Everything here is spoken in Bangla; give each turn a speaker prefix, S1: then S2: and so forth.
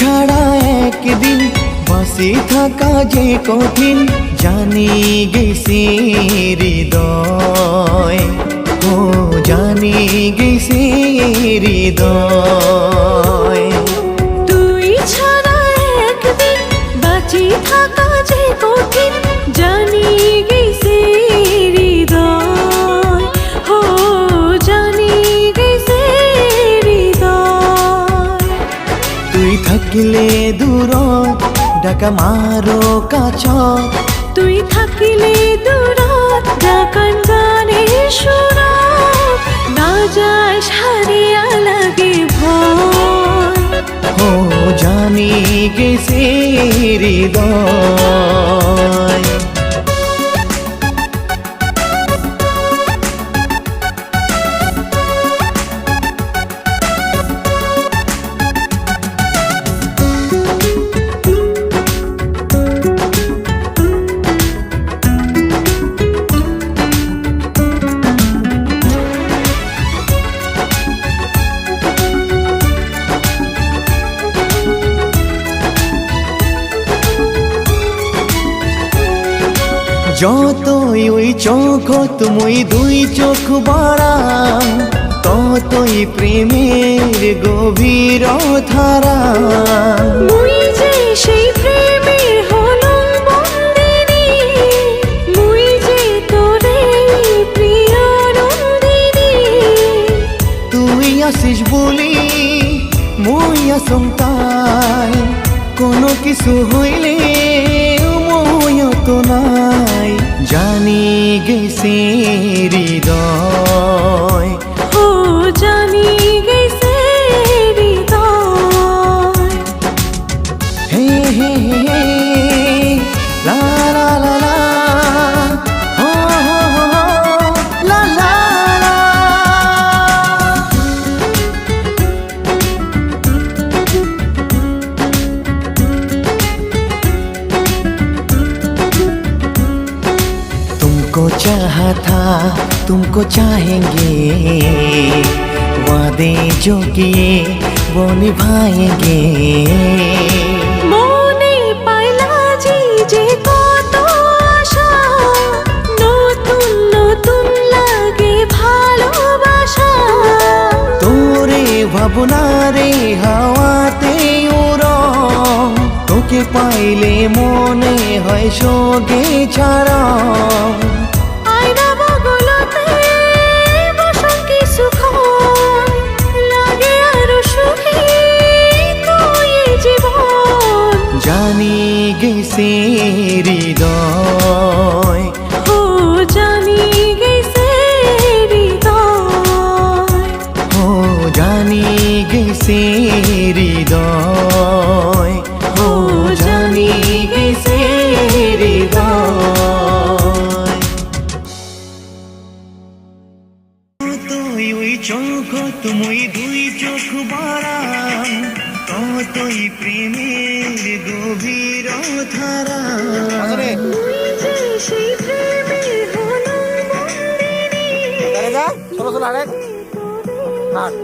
S1: ছাড়া একদিন বাসে থাকা যে কঠিন জানি গেছে হৃদয়, ও জানি গেছে হৃদয়।
S2: তুই ছাড়া একদিন বাঁচি থাকা যে কঠিন জানি গেছে হৃদয়, ও জানি গেছে হৃদয়।
S1: তুই থাকিলে দূরত ডাকা মারো কাছত,
S2: তুই থাকিলে দূরত ডাকান গানে সুরত, না যায় সারিয়া লাগে ভয়,
S1: ও জানি গেছে হৃদয়। যতই ওই চোখ তুমি দুই চোখ বাড়াও, ততই প্রেমের গভীর ধারা।
S2: মুই যে সেই প্রেমের হলুম বন্দিনী, মুই যে তোরে প্রিয় নন্দিনী।
S1: তুই আসিস বলি মুই আসম তাই, কোনো কিছু হইলে মই তো নাই, জানি গেছে হৃদয়,
S2: ও জানি গেছে হৃদয়।
S1: হে হে হে লা লা লা লা, হো হো হো লা লা লা। तुमको चाहा था तुमको चाहेंगे, वादे जो किए वो निभाएंगे।
S2: মনে পাইলা যে কত আশা, নতুন নতুন লাগে ভালোবাসা।
S1: তোরে ভাবনা রে হাওয়াতে উড়ং, তোকে পাইলে মনে হয় সোগে ছাড়া।
S2: আয়না বগলতে বসন কিছুক্ষণ, লাগে আরো সুখী তুই এই জীবন।
S1: জানি গেছে হৃদয়,
S2: ও জানি গেছে হৃদয়,
S1: ও জানি গেছে হৃদয়, ও জানি গেছে হৃদয়। তুই ওই চোখ তুমি দুই চোখ বাড়াও, ততই প্রেমের গভীর ধারা।
S2: মুই যে সেই প্রেমের হলুম বন্দিনী,
S3: চলো চলো হাঁটেন হাট।